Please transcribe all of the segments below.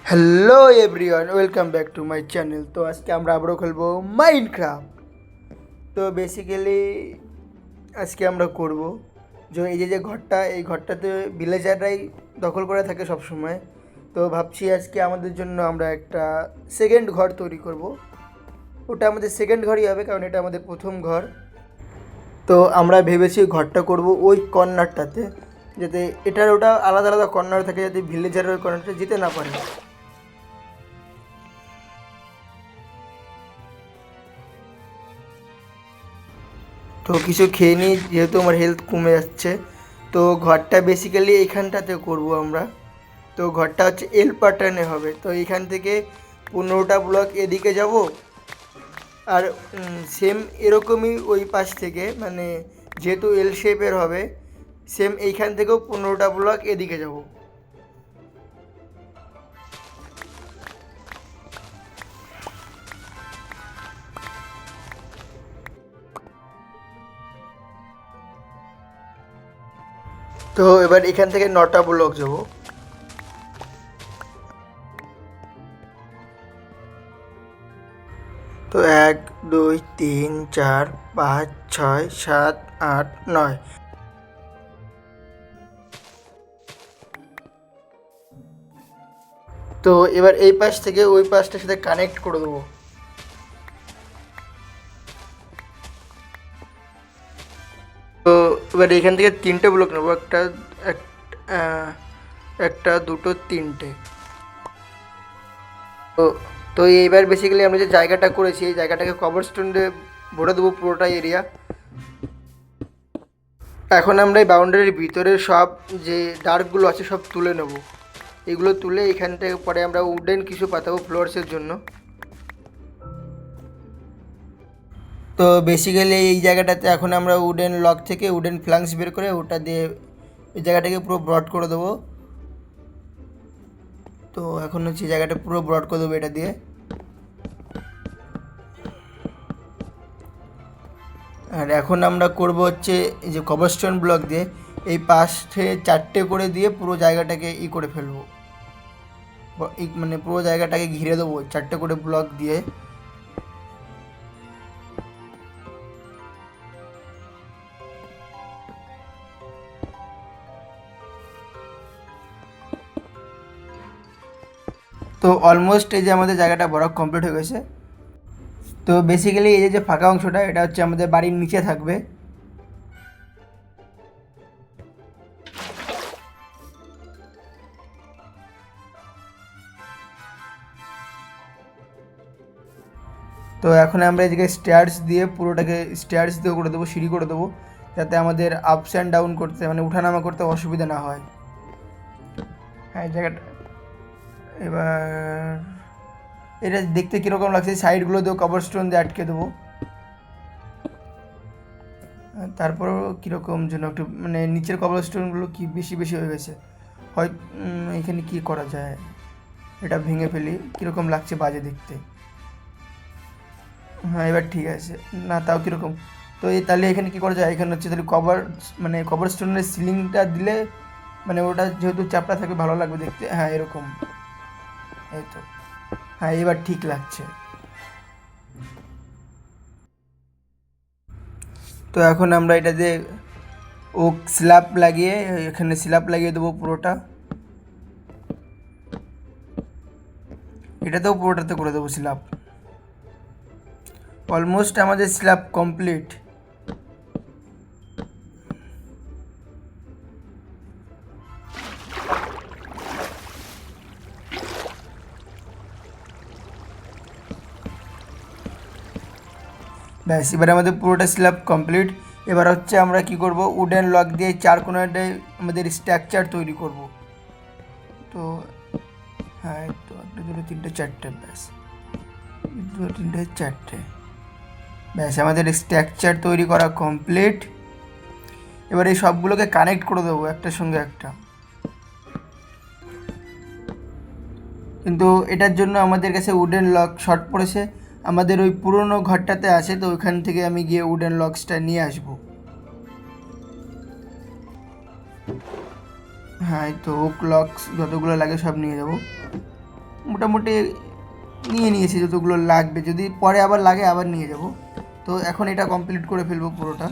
Hello everyone, welcome back to my channel. তো আজকে আমরা আবারও খেলবো মাইনক্রাফট। তো বেসিক্যালি আজকে আমরা করব যে এই যে ঘরটা, এই ঘরটাতে ভিলেজাররাই দখল করে থাকে সব সময়। তো ভাবছি আজকে আমাদের জন্য আমরা একটা সেকেন্ড ঘর তৈরি করব। ওটা আমাদের সেকেন্ড ঘরই হবে, কারণ এটা আমাদের প্রথম ঘর। তো আমরা ভেবেছি ঘরটা করব ওই কর্নারটাতে, যাতে এটার ওটা আলাদা আলাদা কর্নার থাকে, যাতে ভিলেজারের ওই কর্নারটা যেতে না পারে। তো কিছু খেয়ে নিই, যেহেতু আমার হেলথ কমে যাচ্ছে। তো ঘরটা বেসিক্যালি এইখানটাতে করব আমরা। তো ঘরটা হচ্ছে এল প্যাটার্নে হবে। তো এইখান থেকে 15টা ব্লক এদিকে যাব, আর সেম এরকমই ওই পাশ থেকে, মানে যেহেতু এল শেপের হবে, সেম এইখান থেকেও 15টা ব্লক এদিকে যাব। তো এবার এখান থেকে 9টা ব্লক যাব। তো 1 2 3 4 5 6 7 8 9। তো এবার এই পাশ থেকে ওই পাশটার সাথে কানেক্ট করে দেবো। তো এবার এখান থেকে 3টে ব্লক নেবো, আহ, একটা দুটো তিনটে। তো তো এইবার বেসিক্যালি আমরা যে জায়গাটা করেছি, এই জায়গাটাকে কভার স্টোন দিয়ে ভরে দেবো পুরোটাই এরিয়া। এখন আমরা এই বাউন্ডারির ভিতরে সব যে ডার্কগুলো আছে সব তুলে নেব। এগুলো তুলে এখান থেকে পরে আমরা উডেন কিছু পাতাবো ফ্লোরসের জন্য। তো বেসিক্যালি এই জায়গাটাতে এখন আমরা উডেন লক থেকে উডেন ফ্লাঙ্কস বের করে ওটা দিয়ে এই জায়গাটাকে পুরো ব্রড করে দেবো। তো এখন হচ্ছে জায়গাটা পুরো ব্রড করে দেবো এটা দিয়ে। আর এখন আমরা করব হচ্ছে এই যে কভারস্টোন ব্লক দিয়ে এই পাশে 4টে করে দিয়ে পুরো জায়গাটাকে করে ফেলবো। মানে পুরো জায়গাটাকে ঘিরে দেবো 4টে করে ব্লক দিয়ে। তো অলমোস্ট এই যে আমাদের জায়গাটা বড় কমপ্লিট হয়ে গেছে। তো বেসিক্যালি এই যে ফাঁকা অংশটা, এটা হচ্ছে আমাদের বাড়ির নিচে থাকবে। তো এখন আমরা এদিকে স্টেয়ার্স দিয়ে পুরোটাকে স্টেয়ার্স দিয়ে করে দেবো, সিঁড়ি করে দেবো, যাতে আমাদের আপস অ্যান্ড ডাউন করতে, মানে উঠানামা করতে অসুবিধা না হয়। হ্যাঁ, এই জায়গাটা এবার এটা দেখতে কীরকম লাগছে, সাইডগুলো দিয়েও কভার স্টোন দিয়ে আটকে দেবো। তারপরেও কীরকম যেন একটু, মানে নিচের কভার স্টোনগুলো কি বেশি বেশি হয়ে গেছে। হয় এখানে কি করা যায়, এটা ভেঙে ফেলি, কীরকম লাগছে বাজে দেখতে। হ্যাঁ, এবার ঠিক আছে। না, তাও কীরকম। তো এই তাহলে এখানে কী করা যায়, এখানে হচ্ছে তাহলে মানে কভার স্টোনের সিলিংটা দিলে, মানে ওটা যেহেতু চাপড়া থাকবে ভালো লাগবে দেখতে। হ্যাঁ, এরকম। এই তো। হ্যাঁ, এবার ঠিক লাগছে। তো এখন আমরা এটা দিয়ে স্ল্যাব লাগিয়ে, এখানে স্ল্যাব লাগিয়ে দেবো পুরোটা। এটাতেও পুরোটাতে করে দেবো স্ল্যাব। অলমোস্ট আমাদের স্ল্যাব কমপ্লিট। ব্যাস, এবার আমাদের পুরোটা স্ল্যাব কমপ্লিট। এবার হচ্ছে আমরা কি করব, উডেন লক দিয়ে 4 কোণাটায় আমাদের স্ট্রাকচার তৈরি করব। তো হ্যাঁ, এই তো 1 2 3 4টে, ব্যাস 2 3 4টে। ব্যাস, আমাদের স্ট্রাকচার তৈরি করা কমপ্লিট। এবার এই সবগুলোকে কানেক্ট করে দেবো একটার সঙ্গে একটা। কিন্তু এটার জন্য আমাদের কাছে উডেন লক শর্ট পড়েছে। আমাদের ওই পুরনো ঘরটাতে আছে, তো ওইখান থেকে আমি গিয়ে উডেন লকসটা নিয়ে আসবো। হ্যাঁ, এই তো ওক লক্স যতগুলো লাগে সব নিয়ে যাবো। মোটামুটি নিয়ে নিয়েছি যতগুলো লাগবে, যদি পরে আবার লাগে আবার নিয়ে যাব। তো এখন এটা কমপ্লিট করে ফেলবো পুরোটা।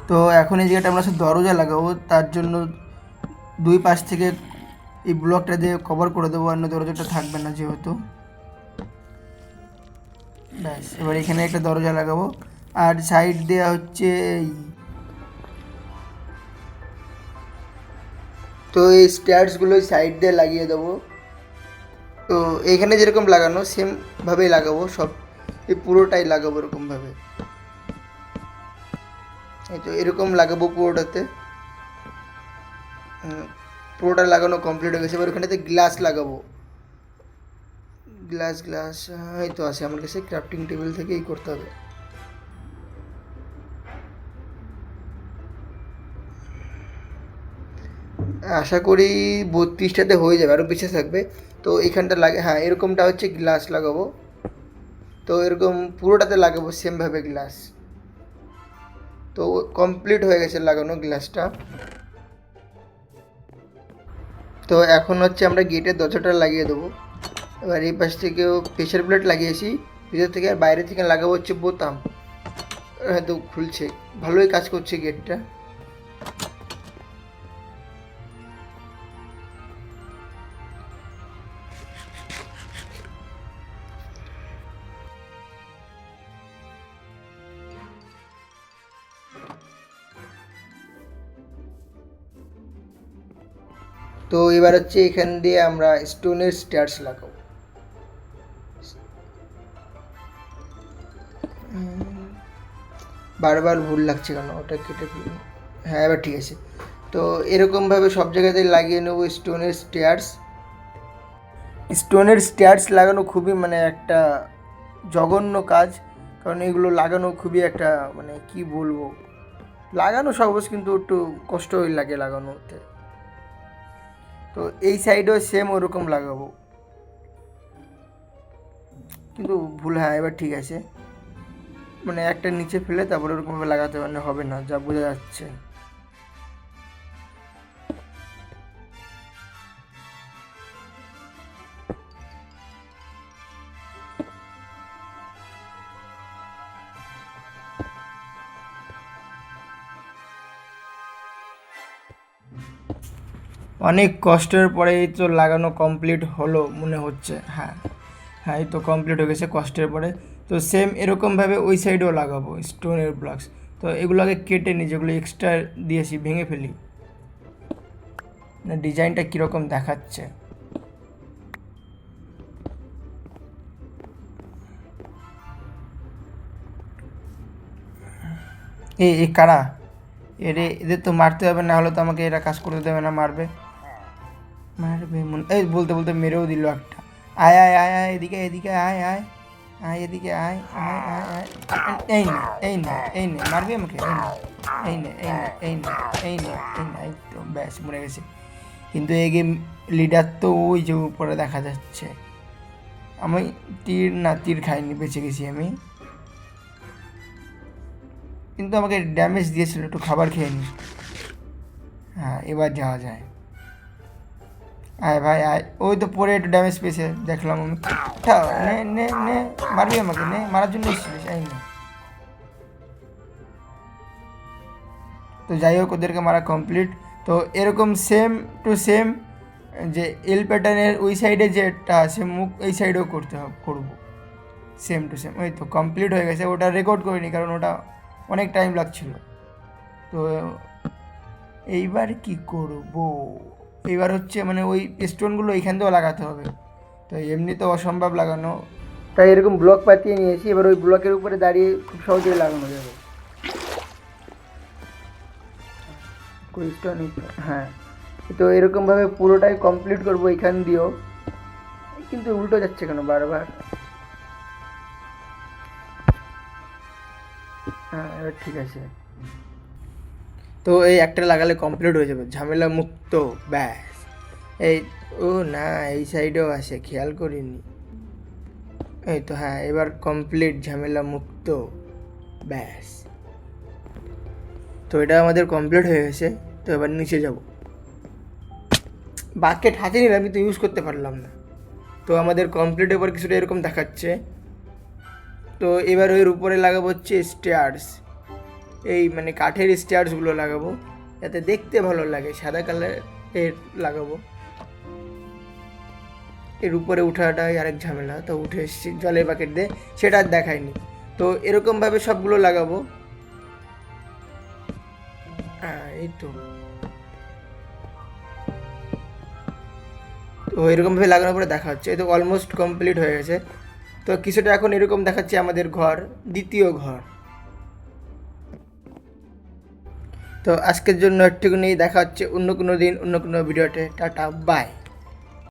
তো এখন এই জায়গাটা আমরা দরজা লাগাবো, তার জন্য দুই পাশ থেকে এই ব্লকটা দিয়ে কভার করে দেবো, অন্য দরজাটা থাকবে না যেহেতু। ব্যাস, এবার এখানে একটা দরজা লাগাবো, আর সাইড দেওয়া হচ্ছে তো এই স্ট্যার্সগুলো সাইড দিয়ে লাগিয়ে দেবো। তো এইখানে যেরকম লাগানো সেমভাবেই লাগাবো, সব এই পুরোটাই লাগাবো এরকমভাবে। এই তো এরকম লাগাবো পুরোটাতে। পুরোটা লাগানো কমপ্লিট হয়ে গেছে। এবার ওখানেতে গ্লাস লাগাবো। গ্লাস এই তো আছে আমার কাছে, ক্রাফটিং টেবিল থেকেই করতে হবে। আশা করি 32টাতে হয়ে যাবে, আরও পিছিয়ে থাকবে। তো এইখানটা লাগে, হ্যাঁ এরকমটা হচ্ছে গ্লাস লাগাবো। তো এরকম পুরোটাতে লাগাবো সেমভাবে গ্লাস। তো কমপ্লিট হয়ে গেছে লাগানো গ্লাসটা। তো এখন হচ্ছে আমরা গেটের দরজাটা লাগিয়ে দেবো। এবার এই পাশ থেকেও প্রেশার প্লেট লাগিয়েছি ভিতর থেকে, আর বাইরে থেকে লাগাবো হচ্ছে বোতাম। হ্যাঁ তো খুলছে, ভালোই কাজ করছে গেটটা। তো এবার হচ্ছে এখান দিয়ে আমরা স্টোনের স্ট্যার্স লাগাবো। বারবার ভুল লাগছে কেন, ওটা কেটে ফেলি। হ্যাঁ এবার ঠিক আছে। তো এরকমভাবে সব জায়গাতে লাগিয়ে নেবো স্টোনের স্টেয়ার্স। স্টোনের স্টেয়ার্স লাগানো খুবই মানে একটা জঘন্য কাজ, কারণ এগুলো লাগানো খুবই একটা মানে কি বলবো, লাগানো সহজ কিন্তু একটু কষ্টই লাগে লাগানোতে। তো এই সাইডেও সেম ওরকম লাগাবো, কিন্তু ভুল, হ্যাঁ এবার ঠিক আছে। মানে একটা নিচে ফেলে তারপরে ওরকমভাবে লাগাতে মানে হবে না, যা বোঝা যাচ্ছে। অনেক কষ্টের পরে এই তো লাগানো কমপ্লিট হলো মনে হচ্ছে। হ্যাঁ হ্যাঁ এই তো কমপ্লিট হয়ে গেছে কষ্টের পরে। তো সেম এরকমভাবে ওই সাইডেও লাগাবো স্টোনের ব্লকস। তো এগুলোকে কেটে নিই, যেগুলো এক্সট্রা দিয়েছি ভেঙে ফেলি, না ডিজাইনটা কীরকম দেখাচ্ছে। এই কারা এদের তো মারতে হবে, না হলে তো আমাকে এরা কাজ করতে দেবে না, মারবে এই বলতে বলতে মেরেও দিল একটা। আয় আয় আয় আয় এদিকে এদিকে আয় আয় আয় এদিকে আয় আয় আয় আয় এই নে এই নে এই নে, মারবি আমাকে, এই নে এই নে এই নে এই নে এই নে, এই তো ব্যাস মরে গেছে। কিন্তু এই গেম লিডার তো ওই যে উপরে দেখা যাচ্ছে। আমি তীর খাইনি, বেঁচে গেছি আমি, কিন্তু আমাকে ড্যামেজ দিয়েছিল, একটু খাবার খেয়ে নি। হ্যাঁ এবার যাওয়া যায়। আয় ভাই আয়, ওই তো পরে একটু ড্যামেজ পেয়েছে দেখলাম আমি। নে নে নে, মারবি আমাকে, নে মারার জন্য এসেছিলিস, এই নে। তো যাই হোক ওদেরকে মারা কমপ্লিট। তো এরকম সেম টু সেম যে এল প্যাটার্নের ওই সাইডে যেটা আছে মুখ, এই সাইডেও করবো সেম টু সেম। ওই তো কমপ্লিট হয়ে গেছে, ওটা রেকর্ড করিনি কারণ ওটা অনেক টাইম লাগছিল। তো এইবার কি করব, এইবার হচ্ছে মানে ওই স্টোনগুলো এইখান থেকেও লাগাতে হবে, তো এমনি তো অসম্ভব লাগানো, তাই এরকম ব্লক পাতিয়ে নিয়েছি। এবার ওই ব্লকের উপরে দাঁড়িয়ে খুব সহজেই লাগানো যাবে। হ্যাঁ তো এরকমভাবে পুরোটাই কমপ্লিট করবো এখান দিয়েও, কিন্তু উল্টো যাচ্ছে কেন বারবার। হ্যাঁ এবার ঠিক আছে। তো এই একটা লাগালে কমপ্লিট হয়ে যাবে, ঝামেলা মুক্ত, ব্যাস। এই ও না এই সাইডেও আসে, খেয়াল করিনি। এই তো হ্যাঁ এবার কমপ্লিট, ঝামেলা মুক্ত, ব্যাস। তো এটা আমাদের কমপ্লিট হয়ে গেছে। তো এবার নিচে যাব। বাকেট হাতে নিলাম কিন্তু ইউজ করতে পারলাম না। তো আমাদের কমপ্লিট এবার কিছুটা এরকম দেখাচ্ছে। তো এবার এর উপরে লাগাবো হচ্ছে স্টেয়ার্স, এই মানে কাঠের স্টেয়ার্সগুলো লাগাবো যাতে দেখতে ভালো লাগে, সাদা কালারের লাগাবো। এর উপরে উঠাটাই আরেক ঝামেলা, তো উঠে এসেছি জলের বাকেট দিয়ে, সেটা আর দেখায়নি। তো এরকমভাবে সবগুলো লাগাবো। হ্যাঁ এই তো এরকমভাবে লাগানোর পরে দেখা হচ্ছে, এই তো অলমোস্ট কমপ্লিট হয়ে গেছে। তো কিছুটা এখন এরকম দেখাচ্ছে আমাদের ঘর, দ্বিতীয় ঘর। তো আজকের জন্য একটুকুনি, দেখা হচ্ছে অন্য কোনো দিন অন্য কোনো ভিডিওতে। Tata bye.